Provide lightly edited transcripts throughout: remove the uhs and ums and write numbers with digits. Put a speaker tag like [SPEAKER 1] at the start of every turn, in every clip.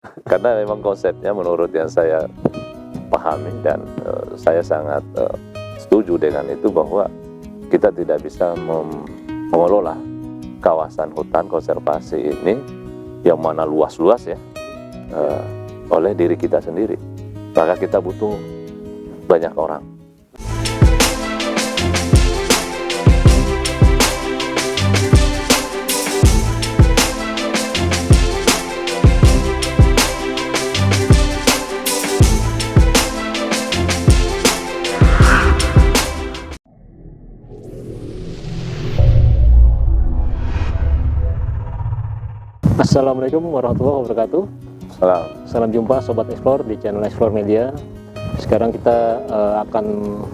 [SPEAKER 1] Karena memang konsepnya menurut yang saya pahami dan saya sangat setuju dengan itu, bahwa kita tidak bisa mengelola kawasan hutan konservasi ini yang mana luas-luas ya oleh diri kita sendiri. Maka kita butuh banyak orang.
[SPEAKER 2] Assalamualaikum warahmatullahi wabarakatuh. Salam jumpa Sobat Explore di channel Explore Media. Sekarang kita akan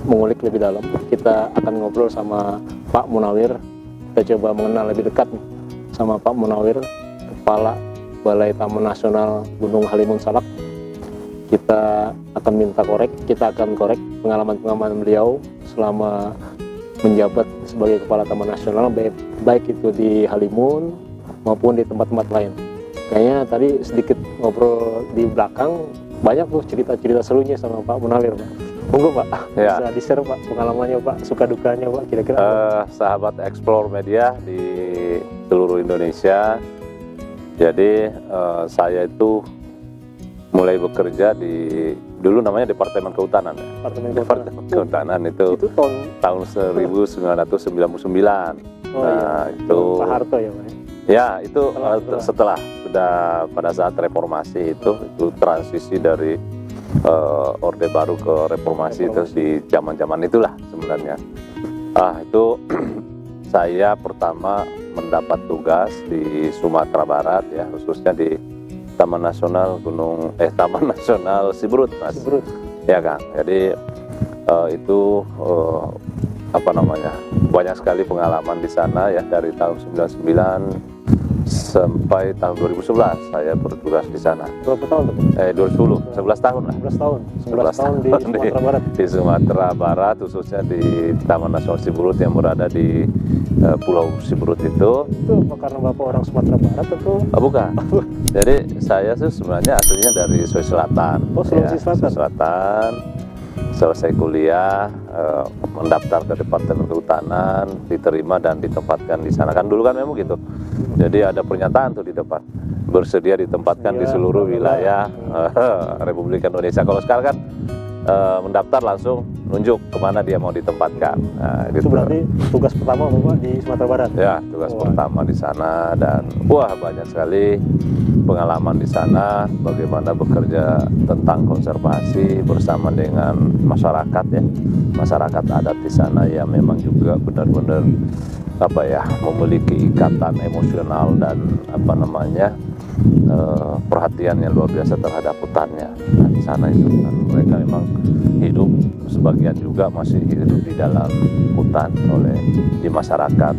[SPEAKER 2] mengulik lebih dalam. Kita akan ngobrol sama Pak Munawir. Kita coba mengenal lebih dekat sama Pak Munawir, Kepala Balai Taman Nasional Gunung Halimun Salak. Kita akan korek pengalaman beliau selama menjabat sebagai Kepala Taman Nasional, baik itu di Halimun maupun di tempat-tempat lain. Kayaknya tadi sedikit ngobrol di belakang, banyak tuh cerita-cerita serunya sama Pak Munawir, Pak. Monggo Pak,
[SPEAKER 1] Ya.
[SPEAKER 2] bisa di-share Pak pengalamannya Pak, suka dukanya Pak, kira-kira.
[SPEAKER 1] Sahabat Explore Media di seluruh Indonesia. Jadi saya itu mulai bekerja dulu namanya Departemen Kehutanan. Departemen Kehutanan itu tahun 1999.
[SPEAKER 2] Iya.
[SPEAKER 1] Itu
[SPEAKER 2] Pak Harto ya Pak.
[SPEAKER 1] Ya, itu setelah sudah pada saat reformasi itu transisi dari Orde Baru ke reformasi. Itu di zaman-zaman itulah sebenarnya. Itu saya pertama mendapat tugas di Sumatera Barat ya, khususnya di Taman Nasional Taman Nasional Siberut, Mas.
[SPEAKER 2] Siberut.
[SPEAKER 1] Ya Kang. Jadi itu banyak sekali pengalaman di sana ya, dari tahun 99 sampai tahun 2011 saya bertugas di sana.
[SPEAKER 2] Berapa tahun tuh?
[SPEAKER 1] 2010, 11 tahun lah.
[SPEAKER 2] 11 tahun di Sumatera Barat.
[SPEAKER 1] Di Sumatera Barat, khususnya di Taman Nasional Siberut yang berada di Pulau Siberut itu.
[SPEAKER 2] Itu karena Bapak orang Sumatera Barat atau?
[SPEAKER 1] Bukan. Jadi saya sih sebenarnya aslinya dari Sulawesi Selatan.
[SPEAKER 2] Oh, Sulawesi Selatan.
[SPEAKER 1] Sulawesi Selatan. Selesai kuliah, mendaftar ke Departemen Kehutanan, diterima dan ditempatkan di sana. Kan dulu kan memang gitu. Jadi ada pernyataan tuh di depan, bersedia ditempatkan di seluruh wilayah Republik Indonesia. Kalau sekarang kan mendaftar langsung nunjuk kemana dia mau ditempatkan.
[SPEAKER 2] Itu
[SPEAKER 1] Gitu.
[SPEAKER 2] berarti tugas pertama Bapak di Sumatera Barat?
[SPEAKER 1] Ya, tugas pertama di sana, dan banyak sekali pengalaman di sana, bagaimana bekerja tentang konservasi bersama dengan masyarakat ya, masyarakat adat di sana yang memang juga benar-benar memiliki ikatan emosional dan perhatian yang luar biasa terhadap hutannya. Nah, di sana itu kan mereka memang hidup, sebagian juga masih hidup di dalam hutan di masyarakat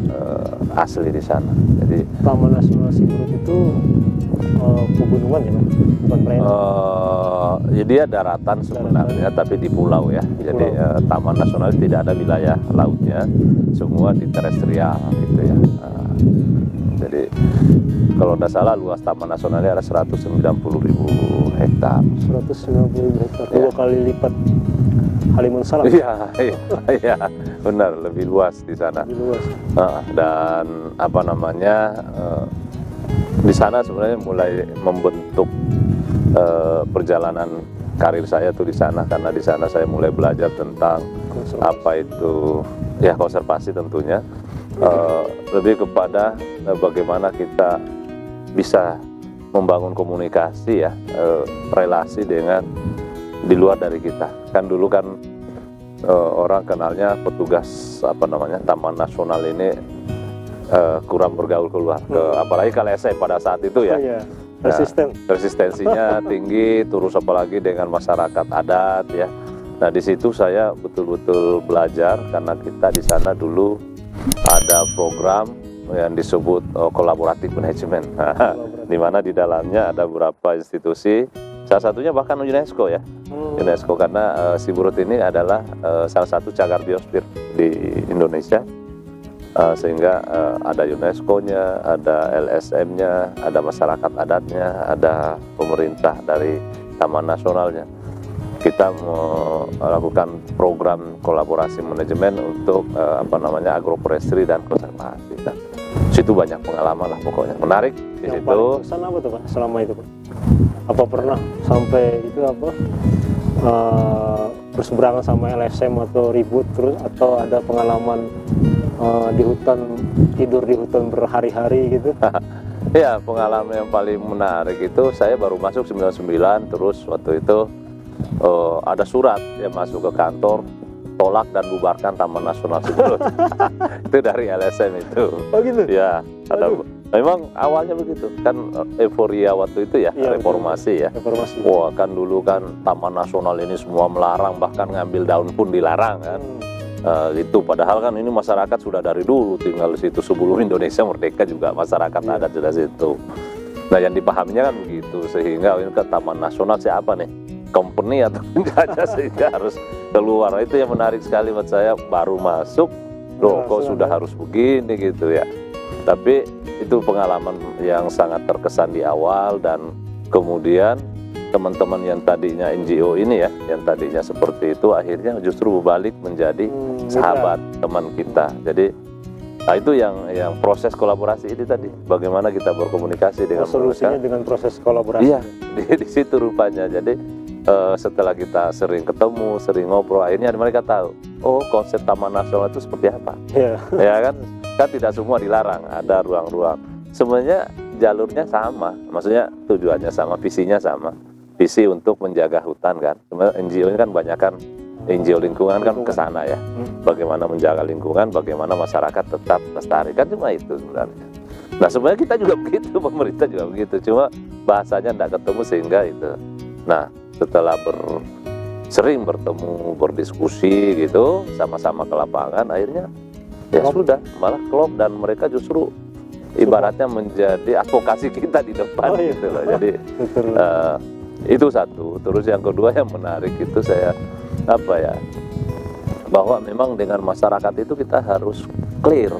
[SPEAKER 1] asli di sana. Jadi
[SPEAKER 2] Taman Nasional Siberut itu pegunungan ya Pak? Bukan perairan?
[SPEAKER 1] ya dia daratan sebenarnya, tapi di pulau ya. Jadi Taman Nasional tidak ada wilayah lautnya, semua di terestrial gitu ya. Jadi kalau tidak salah luas Taman Nasionalnya ada 190.000 hektar.
[SPEAKER 2] 190.000 hektar, dua kali lipat Halimun Salak.
[SPEAKER 1] Iya, benar, lebih luas di sana.
[SPEAKER 2] Lebih luas.
[SPEAKER 1] Dan di sana sebenarnya mulai membentuk perjalanan karir saya tuh di sana, karena di sana saya mulai belajar tentang konservasi tentunya, lebih kepada bagaimana kita bisa membangun komunikasi ya, relasi dengan di luar dari kita. Kan dulu kan orang kenalnya petugas Taman Nasional ini kurang bergaul keluar, apalagi kalau saya pada saat itu ya.
[SPEAKER 2] Iya.
[SPEAKER 1] Resistensinya tinggi, terus apalagi dengan masyarakat adat ya. Nah, di situ saya betul-betul belajar, karena kita di sana dulu ada program yang disebut collaborative management, di mana di dalamnya ada beberapa institusi, salah satunya bahkan UNESCO ya. UNESCO, karena Siberut ini adalah salah satu cagar biosfer di Indonesia. Sehingga ada UNESCO-nya, ada LSM-nya, ada masyarakat adatnya, ada pemerintah dari Taman Nasionalnya. Kita melakukan program kolaborasi manajemen untuk agroforestry dan konservasi. Nah, situ banyak pengalaman lah pokoknya. Menarik di
[SPEAKER 2] Yang
[SPEAKER 1] situ.
[SPEAKER 2] paling kesan apa tuh Pak selama itu Pak? Apa pernah sampai itu berseberangan sama LSM atau ribut terus, atau ada pengalaman di hutan, tidur di hutan berhari-hari gitu?
[SPEAKER 1] Ya, pengalaman yang paling menarik itu saya baru masuk 99, terus waktu itu ada surat yang masuk ke kantor, tolak dan bubarkan Taman Nasional Siberut. Itu dari LSM itu.
[SPEAKER 2] Oh gitu?
[SPEAKER 1] Ya, ada. Memang awalnya begitu kan, euforia waktu itu ya,
[SPEAKER 2] Iya,
[SPEAKER 1] reformasi ya.
[SPEAKER 2] Reformasi.
[SPEAKER 1] Wah, kan dulu kan Taman Nasional ini semua melarang, bahkan ngambil daun pun dilarang kan. Itu padahal kan ini masyarakat sudah dari dulu tinggal di situ, sebelum Indonesia merdeka juga masyarakat adat di situ. Nah, yang dipahaminya kan begitu, sehingga ini ke Taman Nasional siapa nih, company atau penjajah, sehingga harus keluar. Itu yang menarik sekali buat saya, baru masuk loh kok sudah harus begini gitu ya. Tapi itu pengalaman yang sangat terkesan di awal, dan kemudian teman-teman yang tadinya NGO ini ya, yang tadinya seperti itu, akhirnya justru berbalik menjadi sahabat teman kita. Jadi itu yang proses kolaborasi ini tadi, bagaimana kita berkomunikasi dengan
[SPEAKER 2] solusinya
[SPEAKER 1] mereka
[SPEAKER 2] dengan proses kolaborasi.
[SPEAKER 1] Iya, di situ rupanya. Jadi setelah kita sering ketemu, sering ngobrol, akhirnya mereka tahu, oh konsep Taman Nasional itu seperti apa. Ya kan tidak semua dilarang, ada ruang-ruang. Sebenarnya jalurnya sama, maksudnya tujuannya sama, visinya sama, visi untuk menjaga hutan kan. Sebenarnya NGO ini kan banyak kan, NGO lingkungan kan ke sana ya. Bagaimana menjaga lingkungan, bagaimana masyarakat tetap lestari, kan cuma itu sebenarnya. Nah, sebenarnya kita juga begitu, pemerintah juga begitu, cuma bahasanya tidak ketemu sehingga itu. Nah, setelah sering bertemu, berdiskusi gitu, sama-sama ke lapangan, akhirnya ya sudah, malah klop, dan mereka justru ibaratnya menjadi advokasi kita di depan gitu loh. Jadi itu satu. Terus yang kedua yang menarik itu saya bahwa memang dengan masyarakat itu kita harus clear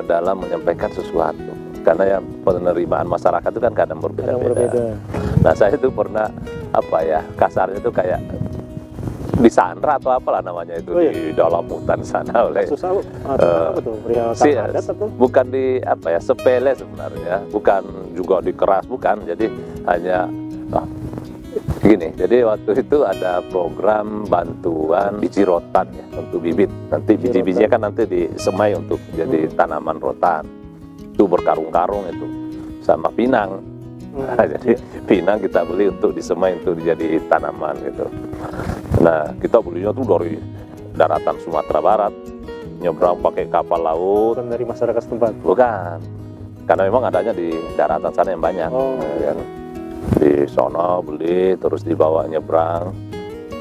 [SPEAKER 1] dalam menyampaikan sesuatu, karena yang penerimaan masyarakat itu kan kadang berbeda-beda. Nah, saya itu pernah kasarnya itu kayak disandra atau apalah namanya itu di dalam hutan sana oleh bukan di sepele sebenarnya, bukan juga dikeras, bukan. Jadi hanya gini. Jadi waktu itu ada program bantuan biji rotan ya untuk bibit. Nanti biji-bijinya kan nanti disemai untuk jadi tanaman rotan. Itu berkarung-karung itu sama pinang. Nah, jadi pinang kita beli untuk disemai untuk jadi tanaman gitu. Nah, kita belinya tuh dari daratan Sumatera Barat, nyebrang pakai kapal laut.
[SPEAKER 2] Bukan dari masyarakat setempat?
[SPEAKER 1] Bukan, karena memang adanya di daratan sana yang banyak. Kan? Di sono beli, terus dibawa nyebrang.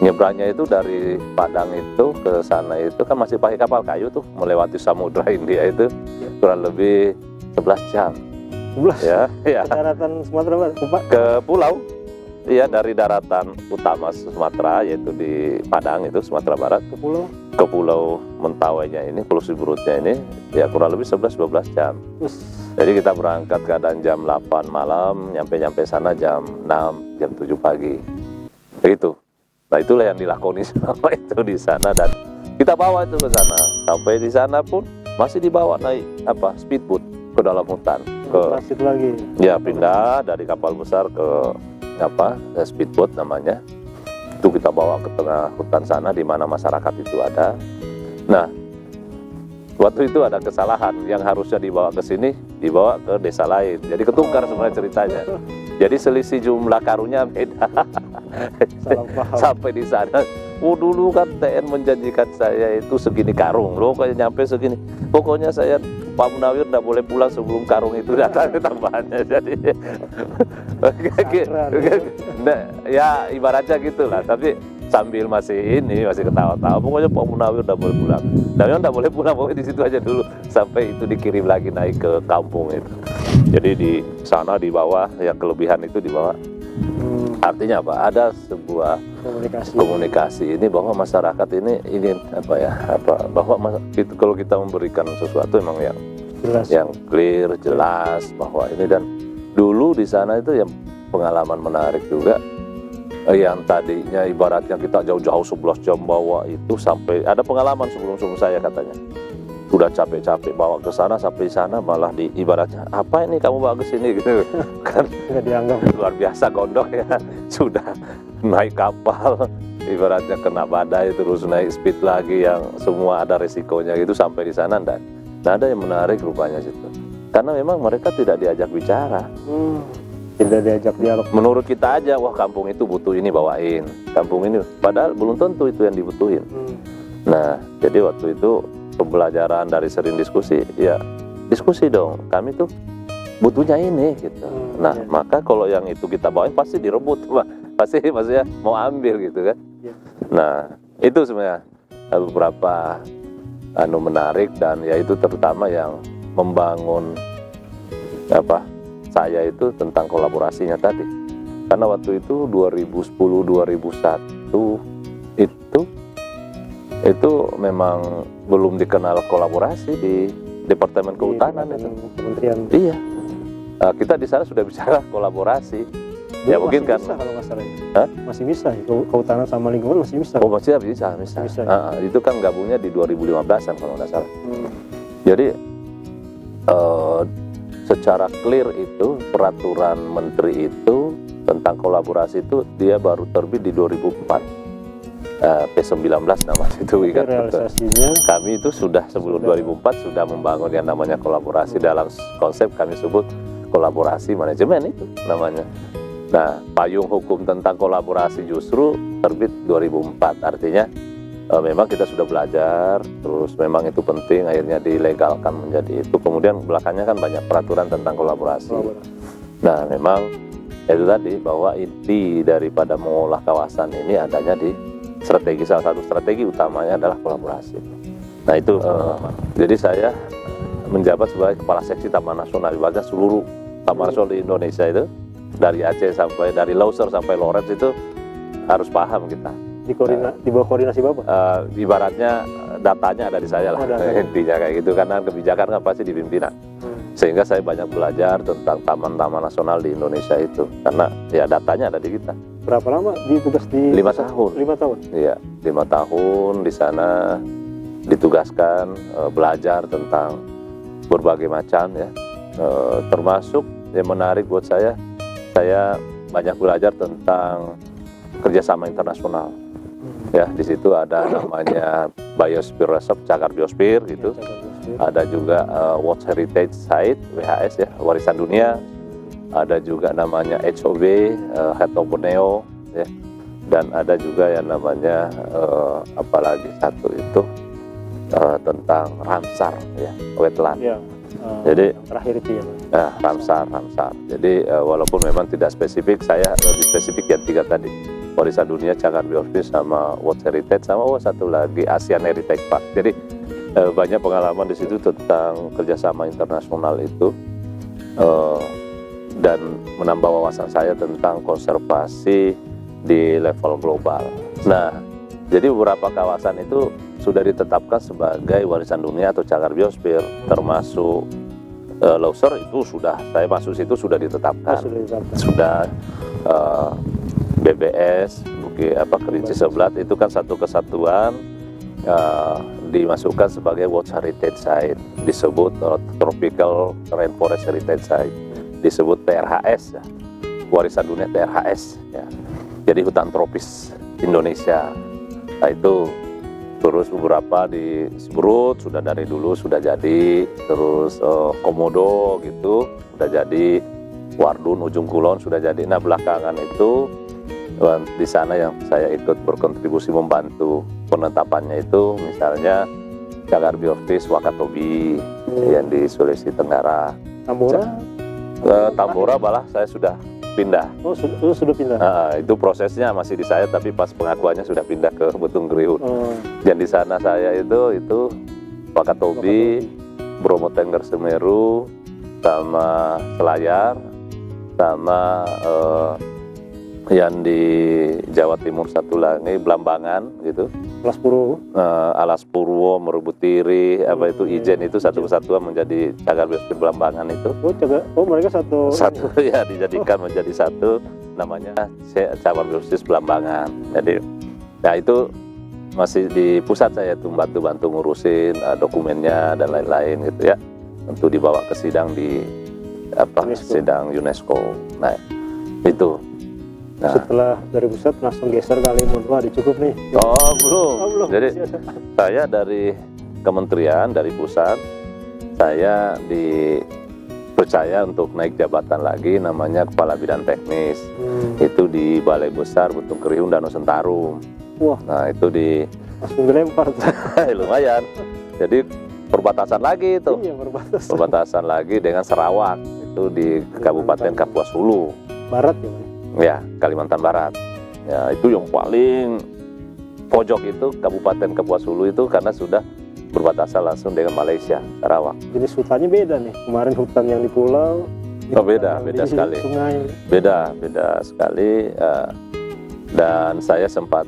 [SPEAKER 1] Nyebrangnya itu dari Padang itu ke sana itu kan masih pakai kapal kayu tuh, melewati Samudra India itu kurang lebih 11 jam.
[SPEAKER 2] 11?
[SPEAKER 1] Ya.
[SPEAKER 2] Ke daratan Sumatera Barat?
[SPEAKER 1] Ke pulau. Iya, dari daratan utama Sumatera, yaitu di Padang itu Sumatera Barat, ke pulau Mentawainya ini, Pulau Siberutnya ini, ya kurang lebih 11-12 jam. Jadi kita berangkat kadang jam 8 malam, nyampe sana jam 6, jam 7 pagi. Begitu. Nah, itulah yang dilakoni selama itu di sana, dan kita bawa itu ke sana. Sampai di sana pun masih dibawa naik speedboat ke dalam hutan. Ya, pindah dari kapal besar ke speedboat namanya. Itu kita bawa ke tengah hutan sana di mana masyarakat itu ada. Nah, waktu itu ada kesalahan, yang harusnya dibawa ke sini dibawa ke desa lain. Jadi ketukar sebenarnya ceritanya. Jadi selisih jumlah karungnya beda. Sampai di sana, dulu kan TN menjanjikan saya itu segini karung, loh kayak nyampe segini. Pokoknya saya Pak Munawir tidak boleh pulang sebelum karung itu datang tambahannya. Jadi nah, ya ibaratnya gitulah. Tapi sambil masih ketawa-tawa. Pokoknya Pak Munawir tidak boleh pulang. Dan memang tidak boleh pulang, pokoknya di situ aja dulu sampai itu dikirim lagi naik ke kampung itu. Jadi di sana di bawah, yang kelebihan itu di bawah. Artinya apa? Ada sebuah komunikasi ini bahwa masyarakat ini ingin bahwa itu kalau kita memberikan sesuatu memang yang clear, jelas bahwa ini. Dan dulu di sana itu yang pengalaman menarik juga. Yang tadinya ibaratnya kita jauh-jauh 11 jam bawa itu, sampai ada pengalaman sebelum saya katanya udah capek-capek bawa ke sana, sampai sana malah ibaratnya apa ini kamu bawa ke sini gitu kan,
[SPEAKER 2] nggak dianggap
[SPEAKER 1] luar biasa gondok ya. Sudah naik kapal ibaratnya kena badai, terus naik speed lagi yang semua ada resikonya gitu, sampai di sana nggak ada yang menarik rupanya situ, karena memang mereka tidak diajak bicara.
[SPEAKER 2] Tidak diajak dialog.
[SPEAKER 1] Menurut kita aja, wah kampung itu butuh ini bawain, kampung ini, padahal belum tentu itu yang dibutuhin. Nah, jadi waktu itu pembelajaran dari sering diskusi, ya diskusi dong, kami tuh butuhnya ini gitu. Nah, maka kalau yang itu kita bawain pasti direbut, pasti maksudnya mau ambil gitu kan. Nah, itu sebenarnya beberapa menarik, dan ya itu terutama yang membangun saya itu tentang kolaborasinya tadi. Karena waktu itu 2010-2001 itu memang belum dikenal kolaborasi di Departemen Kehutanan itu.
[SPEAKER 2] Kementerian.
[SPEAKER 1] Iya. Kita di sana sudah bicara kolaborasi.
[SPEAKER 2] Dulu
[SPEAKER 1] ya mungkin kan
[SPEAKER 2] bisa, kalau nggak salah ya. Masih bisa ya, kehutanan sama lingkungan masih bisa.
[SPEAKER 1] Oh, masih bisa.
[SPEAKER 2] Ya?
[SPEAKER 1] Itu kan gabungnya di 2015-an kalau nggak salah. Jadi secara clear itu peraturan menteri itu tentang kolaborasi itu dia baru terbit di 2004, P19 nama itu.
[SPEAKER 2] Realisasinya
[SPEAKER 1] kami itu sudah sebelum 2004 sudah membangun yang namanya kolaborasi, dalam konsep kami sebut kolaborasi manajemen itu namanya. Nah, payung hukum tentang kolaborasi justru terbit 2004, artinya memang kita sudah belajar, terus memang itu penting, akhirnya dilegalkan menjadi itu. Kemudian belakangnya kan banyak peraturan tentang kolaborasi. Nah, memang itu tadi bahwa inti daripada mengolah kawasan ini adanya di strategi, salah satu strategi utamanya adalah kolaborasi. Nah itu jadi saya menjabat sebagai kepala seksi Taman Nasional, ibaratnya seluruh Taman Nasional di Indonesia itu dari Aceh sampai, dari Loser sampai Lawrence itu harus paham kita.
[SPEAKER 2] Di bawah koordinasi Bapak?
[SPEAKER 1] Ibaratnya datanya ada di saya lah, intinya kayak gitu, karena kebijakan kan pasti di pimpinan. Sehingga saya banyak belajar tentang taman-taman nasional di Indonesia itu, karena ya datanya ada di kita.
[SPEAKER 2] Berapa lama ditugas di?
[SPEAKER 1] 5 tahun.
[SPEAKER 2] 5 tahun?
[SPEAKER 1] Iya, 5 tahun di sana ditugaskan belajar tentang berbagai macam ya, termasuk yang menarik buat saya banyak belajar tentang kerjasama internasional. Ya, di situ ada namanya Biosphere Reserve, cagar biosphere gitu. Ada juga World Heritage Site, WHS ya, warisan dunia. Ada juga namanya HOB, Head of Borneo ya. Dan ada juga yang namanya apalagi satu itu tentang Ramsar ya, wetland. Ya, jadi
[SPEAKER 2] terakhir itu ya.
[SPEAKER 1] Ramsar. Jadi walaupun memang tidak spesifik, saya lebih spesifik yang 3 tadi. Warisan dunia, cagar biosphere, sama World Heritage, sama satu lagi ASEAN Heritage Park. Jadi banyak pengalaman di situ tentang kerjasama internasional itu, dan menambah wawasan saya tentang konservasi di level global. Nah, jadi beberapa kawasan itu sudah ditetapkan sebagai warisan dunia atau cagar biosphere, termasuk Loser itu sudah, saya masuk situ sudah ditetapkan. Sudah BBS, Kerinci Sebelat itu kan satu kesatuan, dimasukkan sebagai World Heritage Site, disebut Tropical Rainforest Heritage Site, disebut TRHS ya, warisan dunia TRHS ya. Jadi hutan tropis Indonesia. Nah itu terus beberapa di Seberut sudah dari dulu sudah jadi, terus Komodo gitu sudah jadi, Wardun, Ujung Kulon sudah jadi. Nah belakangan itu di sana yang saya ikut berkontribusi membantu penetapannya itu misalnya cagar biosphere Wakatobi yang di Sulawesi Tenggara. Tambora malah saya sudah pindah.
[SPEAKER 2] Oh sudah pindah.
[SPEAKER 1] Itu prosesnya masih di saya, tapi pas pengakuannya sudah pindah ke Betung Kriun. Dan di sana saya itu Wakatobi, Bromo Tengger Semeru, sama Selayar, sama yang di Jawa Timur satu lagi Blambangan gitu.
[SPEAKER 2] Alas Purwo.
[SPEAKER 1] Alas Purwo, Merubutiri, apa itu Ijen itu satu kesatuan menjadi cagar biosfer Blambangan itu.
[SPEAKER 2] Mereka satu
[SPEAKER 1] ya dijadikan menjadi satu, namanya cagar biosfer Blambangan. Jadi ya itu masih di pusat saya tuh bantu ngurusin dokumennya dan lain-lain gitu ya, untuk dibawa ke sidang di sidang UNESCO. Nah itu. Nah.
[SPEAKER 2] Setelah dari pusat langsung geser Kalimun. Wah, cukup nih.
[SPEAKER 1] Belum. Jadi saya dari kementerian, dari pusat, saya dipercaya untuk naik jabatan lagi, namanya Kepala Bidang Teknis. Itu di Balai Besar Betung Kerihun Danau Sentarum.
[SPEAKER 2] Wah.
[SPEAKER 1] Nah itu
[SPEAKER 2] langsung dilempar tuh.
[SPEAKER 1] Lumayan. Jadi perbatasan lagi itu.
[SPEAKER 2] Iya,
[SPEAKER 1] perbatasan lagi dengan Sarawak. Itu di Kabupaten Kapuas Hulu.
[SPEAKER 2] Barat ya, Pak?
[SPEAKER 1] Ya, Kalimantan Barat. Ya, itu yang paling pojok itu Kabupaten Kapuas Hulu itu, karena sudah berbatasan langsung dengan Malaysia, Sarawak.
[SPEAKER 2] Jenis hutannya beda nih. Kemarin hutan yang di pulau.
[SPEAKER 1] Beda sekali.
[SPEAKER 2] Sungai.
[SPEAKER 1] Beda sekali. Dan saya sempat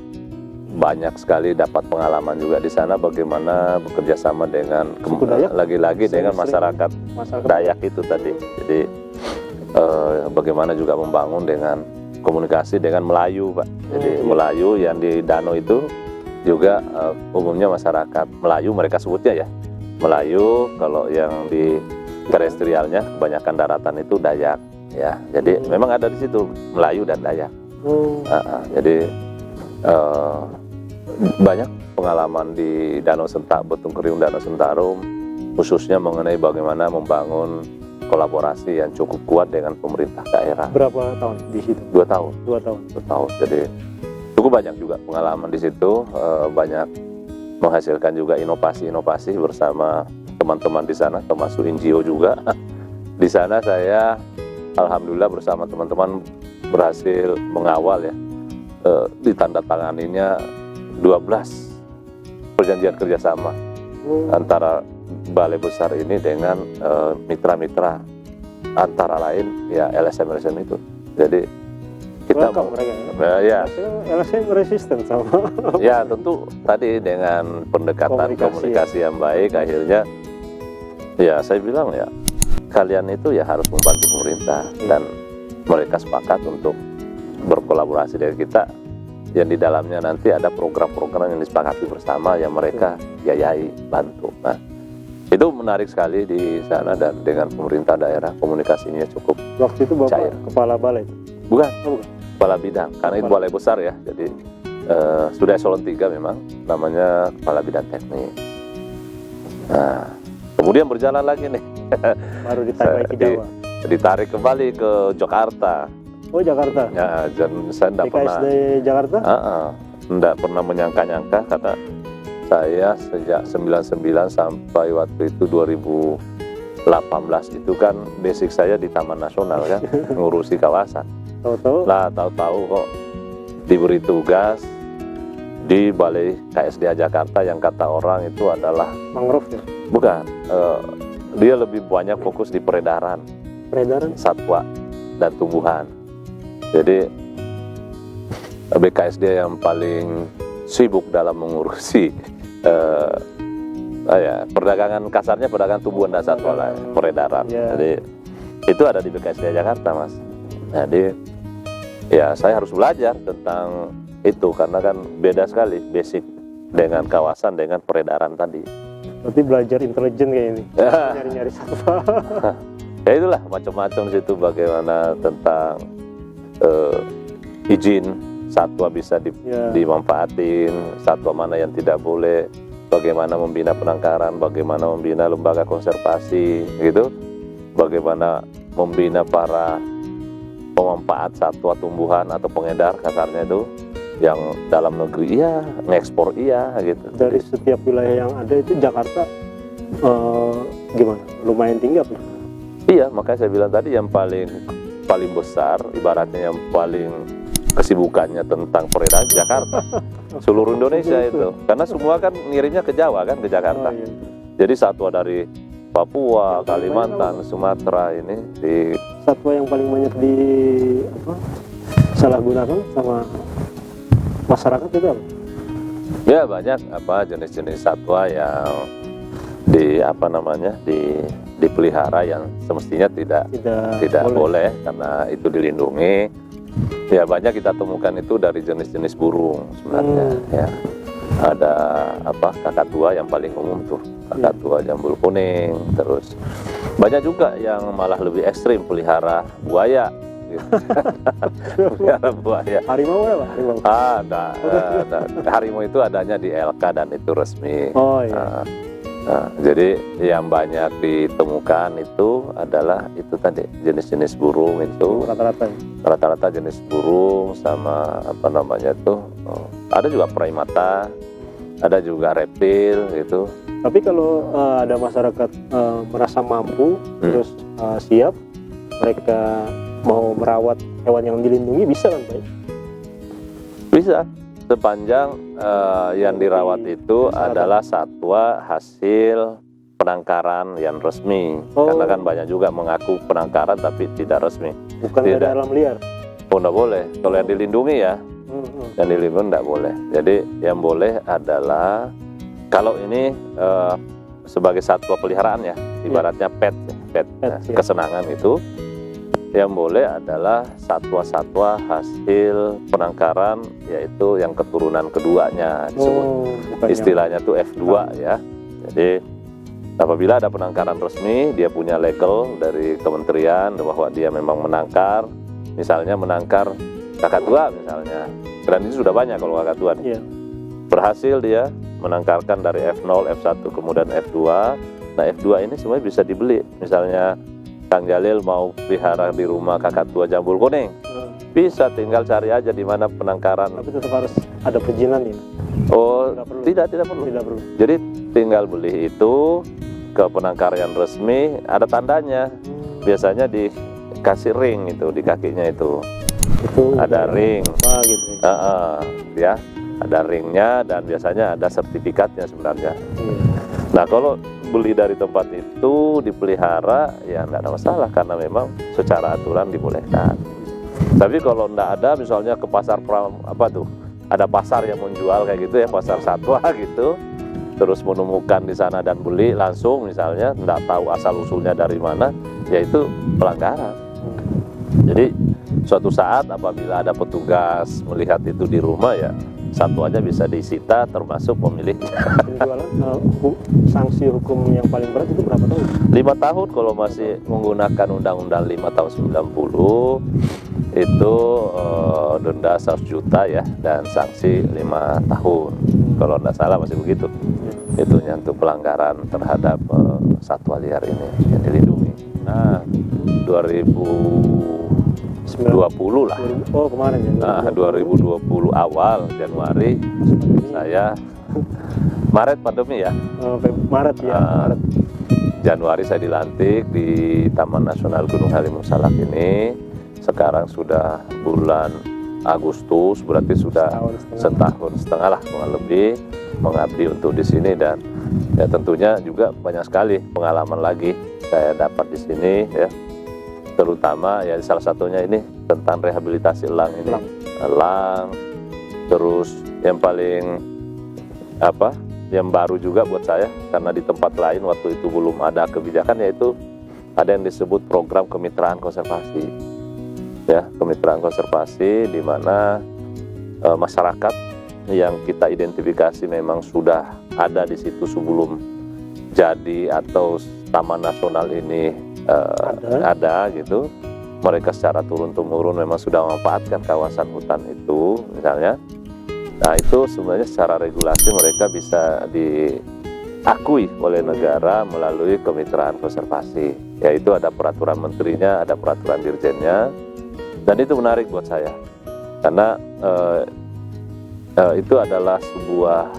[SPEAKER 1] banyak sekali dapat pengalaman juga di sana, bagaimana bekerja sama dengan lagi-lagi dengan masyarakat Dayak itu tadi. Jadi bagaimana juga membangun dengan komunikasi dengan Melayu, Pak. Jadi Melayu yang di danau itu juga umumnya masyarakat Melayu, mereka sebutnya ya Melayu. Kalau yang di terestrialnya kebanyakan daratan itu Dayak ya. Jadi memang ada di situ Melayu dan Dayak. Jadi banyak pengalaman di Danau Betung Kerihun Danau Sentarum, khususnya mengenai bagaimana membangun kolaborasi yang cukup kuat dengan pemerintah daerah.
[SPEAKER 2] Berapa tahun di situ?
[SPEAKER 1] 2 tahun.
[SPEAKER 2] 2 tahun.
[SPEAKER 1] 2 tahun. Jadi cukup banyak juga pengalaman di situ, banyak menghasilkan juga inovasi-inovasi bersama teman-teman di sana, termasuk NGO juga. Di sana saya alhamdulillah bersama teman-teman berhasil mengawal ya, ditandatanganinya 12 perjanjian kerjasama antara Balai Besar ini dengan mitra-mitra, antara lain ya LSM itu. Jadi kita
[SPEAKER 2] ya LSM resisten sama
[SPEAKER 1] ya tentu tadi dengan pendekatan komunikasi yang baik, akhirnya ya saya bilang ya kalian itu ya harus membantu pemerintah, dan mereka sepakat untuk berkolaborasi dengan kita, yang di dalamnya nanti ada program-program yang disepakati bersama yang mereka biayai, bantu. Nah itu menarik sekali di sana, dan dengan pemerintah daerah komunikasinya cukup.
[SPEAKER 2] Waktu itu Bapak cair. Kepala balai itu?
[SPEAKER 1] Bukan, kepala bidang, karena itu balai besar ya. Jadi sudah eselon 3 memang, namanya Kepala Bidang Teknis. Nah kemudian berjalan lagi nih.
[SPEAKER 2] Baru ditarik ke Jawa.
[SPEAKER 1] Ditarik kembali ke Jakarta.
[SPEAKER 2] Oh Jakarta?
[SPEAKER 1] Ya, saya tidak pernah.
[SPEAKER 2] BKSD Jakarta?
[SPEAKER 1] Tidak pernah menyangka-nyangka, karena saya sejak 99 sampai waktu itu 2018 itu kan basic saya di Taman Nasional kan, ngurusi kawasan. Tahu-tahu kok diberi tugas di Balai KSDA Jakarta yang kata orang itu adalah
[SPEAKER 2] mangrove ya?
[SPEAKER 1] Bukan, dia lebih banyak fokus di peredaran satwa dan tumbuhan. Jadi BKSDA yang paling sibuk dalam mengurusi perdagangan, kasarnya perdagangan tumbuhan dan satwa lah, peredaran. Jadi itu ada di BKSDA Jakarta, Mas. Jadi ya saya harus belajar tentang itu, karena kan beda sekali basic dengan kawasan dengan peredaran tadi.
[SPEAKER 2] Berarti belajar intelijen kayak ini, nyari-nyari satwa.
[SPEAKER 1] Ya itulah macam-macam situ, bagaimana tentang izin satwa bisa dimanfaatin, satwa mana yang tidak boleh, bagaimana membina penangkaran, bagaimana membina lembaga konservasi gitu, bagaimana membina para pemanfaat satwa tumbuhan atau pengedar kasarnya itu, yang dalam negeri iya, ngekspor iya gitu.
[SPEAKER 2] Dari setiap wilayah yang ada itu Jakarta gimana? Lumayan tinggi apa?
[SPEAKER 1] Iya, makanya saya bilang tadi yang paling besar, ibaratnya yang paling kesibukannya tentang peredaran Jakarta. Seluruh Indonesia itu. Karena semua kan ngirimnya ke Jawa kan, ke Jakarta.
[SPEAKER 2] Iya.
[SPEAKER 1] Jadi satwa dari Papua, Kalimantan, Sumatera ini di
[SPEAKER 2] satwa yang paling banyak di disalahgunakan sama masyarakat itu apa?
[SPEAKER 1] Ya banyak jenis-jenis satwa yang dipelihara yang semestinya tidak boleh karena itu dilindungi. Ya banyak kita temukan itu dari jenis-jenis burung sebenarnya. Ya ada kakatua yang paling umum tuh, kakatua jambul kuning. Terus banyak juga yang malah lebih ekstrim pelihara buaya. Pelihara buaya.
[SPEAKER 2] Harimau apa?
[SPEAKER 1] Harimau itu adanya di LK dan itu resmi.
[SPEAKER 2] Oh iya.
[SPEAKER 1] Jadi yang banyak ditemukan itu adalah itu tadi jenis-jenis burung itu rata-rata jenis burung sama ada juga primata, ada juga reptil gitu.
[SPEAKER 2] Tapi kalau ada masyarakat merasa mampu terus siap, mereka mau merawat hewan yang dilindungi, bisa kan Pak?
[SPEAKER 1] Bisa, sepanjang yang dirawat itu adalah satwa hasil penangkaran yang resmi. Karena kan banyak juga mengaku penangkaran tapi tidak resmi.
[SPEAKER 2] Bukan dari alam liar?
[SPEAKER 1] Oh, nggak boleh. Kalau yang dilindungi ya, yang dilindungi nggak boleh. Jadi yang boleh adalah kalau ini sebagai satwa peliharaan ya, ibaratnya pet kesenangan itu. Yang boleh adalah satwa-satwa hasil penangkaran, yaitu yang keturunan keduanya disebut. Istilahnya tuh F2 ya. Jadi apabila ada penangkaran resmi, dia punya legal dari kementerian bahwa dia memang menangkar, misalnya menangkar kakatua misalnya. Dan itu sudah banyak kalau kakatua. Berhasil dia menangkarkan dari F0, F1 kemudian F2. Nah F2 ini semuanya bisa dibeli. Misalnya Kang Jalil mau pelihara di rumah kakatua jambul kuning, bisa tinggal cari aja di mana penangkaran.
[SPEAKER 2] Tapi tetap harus ada perizinan ini.
[SPEAKER 1] Oh, tidak perlu. Jadi tinggal beli itu ke penangkaran resmi, ada tandanya. Biasanya dikasih ring itu di kakinya itu. Ada ring.
[SPEAKER 2] Gitu.
[SPEAKER 1] Ya, ada ringnya dan biasanya ada sertifikatnya sebenarnya. Nah kalau beli dari tempat itu dipelihara ya nggak ada masalah karena memang secara aturan dibolehkan. Tapi kalau nggak ada, misalnya ke pasar ada pasar yang menjual kayak gitu ya, pasar satwa gitu, terus menemukan di sana dan beli langsung misalnya, nggak tahu asal usulnya dari mana, ya itu pelanggaran. Jadi suatu saat apabila ada petugas melihat itu di rumah ya satwanya bisa disita termasuk pemiliknya.
[SPEAKER 2] Sanksi hukum yang paling berat itu berapa tahun?
[SPEAKER 1] 5 tahun kalau masih menggunakan Undang-Undang 5 tahun 90 itu denda 100 juta ya dan sanksi 5 tahun. Kalau tidak salah masih begitu. Itu untuk pelanggaran terhadap satwa liar ini yang dilindungi. Nah 2020 lah.
[SPEAKER 2] Oh kemarin ya.
[SPEAKER 1] Nah 2020 awal Januari saya Maret pandemi ya.
[SPEAKER 2] Maret ya. Maret.
[SPEAKER 1] Januari saya dilantik di Taman Nasional Gunung Halimun Salak ini. Sekarang sudah bulan Agustus, berarti sudah setahun setengah lah kurang lebih mengabdi untuk di sini dan ya tentunya juga banyak sekali pengalaman lagi saya dapat di sini ya. Terutama ya salah satunya ini tentang rehabilitasi elang ini. Elang. Terus yang paling yang baru juga buat saya karena di tempat lain waktu itu belum ada kebijakan, yaitu ada yang disebut program kemitraan konservasi. Ya, kemitraan konservasi di mana masyarakat yang kita identifikasi memang sudah ada di situ sebelum jadi atau Taman Nasional ini ada gitu, mereka secara turun-temurun memang sudah memanfaatkan kawasan hutan itu misalnya. Nah itu sebenarnya secara regulasi mereka bisa diakui oleh negara melalui kemitraan konservasi, yaitu ada peraturan menterinya, ada peraturan dirjennya, dan itu menarik buat saya karena itu adalah sebuah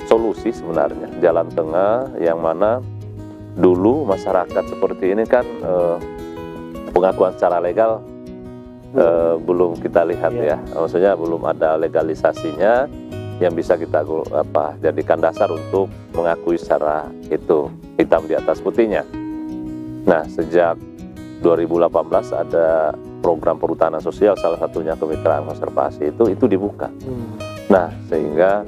[SPEAKER 1] solusi sebenarnya, jalan tengah yang mana dulu masyarakat seperti ini kan pengakuan secara legal belum kita lihat ya, maksudnya belum ada legalisasinya yang bisa kita jadikan dasar untuk mengakui secara itu hitam di atas putihnya. Nah sejak 2018 ada program perhutanan sosial, salah satunya kemitraan konservasi itu dibuka. Nah, sehingga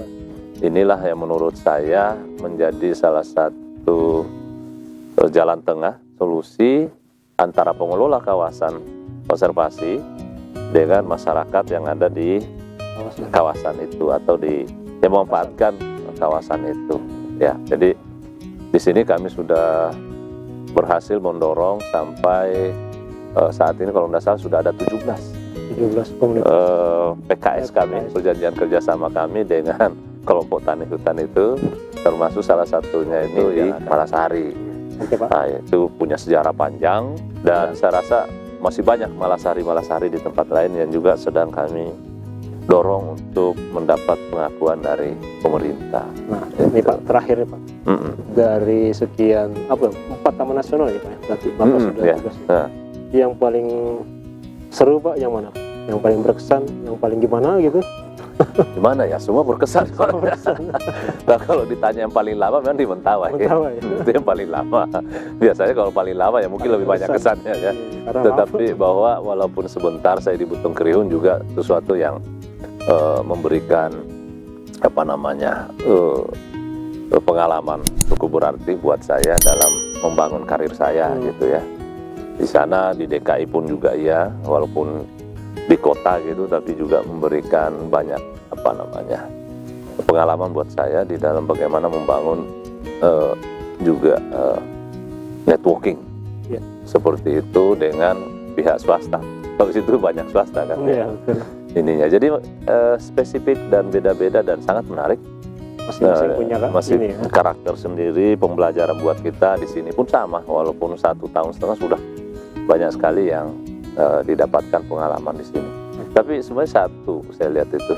[SPEAKER 1] inilah yang menurut saya menjadi salah satu jalan tengah solusi antara pengelola kawasan konservasi dengan masyarakat yang ada di kawasan itu atau yang memanfaatkan kawasan itu. Ya, jadi di sini kami sudah berhasil mendorong sampai saat ini kalau tidak salah sudah ada 17
[SPEAKER 2] komunitas
[SPEAKER 1] PKS kami, perjanjian kerjasama kami dengan kelompok tani hutan itu, termasuk salah satunya itu di Malasari. Nah, itu punya sejarah panjang dan saya rasa masih banyak Malasari di tempat lain yang juga sedang kami dorong untuk mendapat pengakuan dari pemerintah.
[SPEAKER 2] Nah, ini Pak, terakhir ya Pak. Dari sekian 4 taman nasional ya Pak, berarti Bapak sudah tugas. Yang paling seru Pak yang mana? Yang paling berkesan, yang paling gimana gitu?
[SPEAKER 1] Gimana ya, semua berkesan. Nah, kalau ditanya yang paling lama memang di Mentawai. Itu yang paling lama. Biasanya kalau paling lama ya mungkin lebih banyak kesannya ya. Tetapi bahwa walaupun sebentar saya di Butung Kriun juga sesuatu yang memberikan pengalaman cukup berarti buat saya dalam membangun karir saya gitu ya. Di sana di DKI pun juga ya, walaupun di kota gitu, tapi juga memberikan banyak pengalaman buat saya di dalam bagaimana membangun juga networking seperti itu dengan pihak swasta. Kalau situ banyak swasta kan ininya. Jadi spesifik dan beda-beda dan sangat menarik. Masih karakter sendiri, pembelajaran buat kita. Di sini pun sama, walaupun 1,5 tahun sudah banyak sekali yang didapatkan pengalaman di sini. Tapi sebenarnya satu saya lihat itu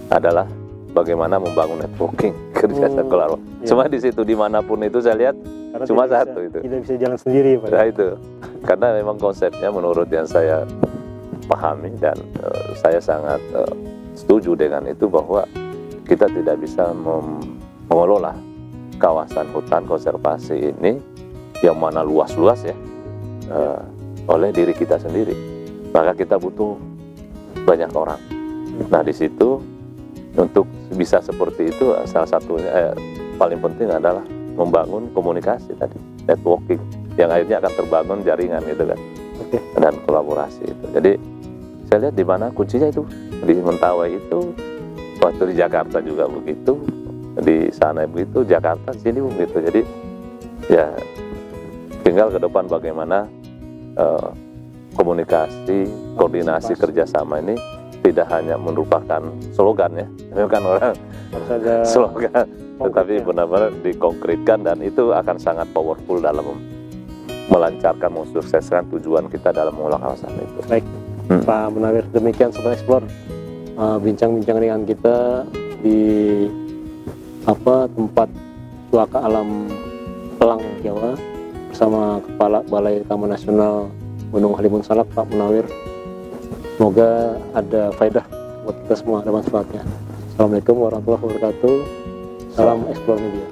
[SPEAKER 1] adalah bagaimana membangun networking kerja keluarga. Cuma di situ dimanapun itu saya lihat karena cuma satu itu.
[SPEAKER 2] Tidak bisa jalan sendiri Pak.
[SPEAKER 1] Nah itu, karena memang konsepnya menurut yang saya pahami dan saya sangat setuju dengan itu bahwa kita tidak bisa mengelola kawasan hutan konservasi ini yang mana luas-luas ya oleh diri kita sendiri. Maka kita butuh banyak orang. Nah di situ untuk bisa seperti itu salah satunya paling penting adalah membangun komunikasi tadi, networking yang akhirnya akan terbangun jaringan gitu kan, dan kolaborasi itu. Jadi saya lihat di mana kuncinya itu di Mentawai itu, waktu di Jakarta juga begitu, di sana begitu, Jakarta sini begitu. Jadi ya tinggal ke depan bagaimana komunikasi, koordinasi kerjasama ini tidak hanya merupakan slogan ya, bukan orang slogan, tetapi benar-benar dikonkretkan dan itu akan sangat powerful dalam melancarkan, mensukseskan tujuan kita dalam mengelola kawasan itu.
[SPEAKER 2] Baik, Pak Munawir, demikian Sobat Explore bincang-bincang dengan kita di tempat suaka alam Pelang Jawa bersama Kepala Balai Taman Nasional Gunung Halimun Salak, Pak Munawir. Semoga ada faedah buat kita semua, ada manfaatnya. Assalamualaikum warahmatullahi wabarakatuh. Salam Explore Media.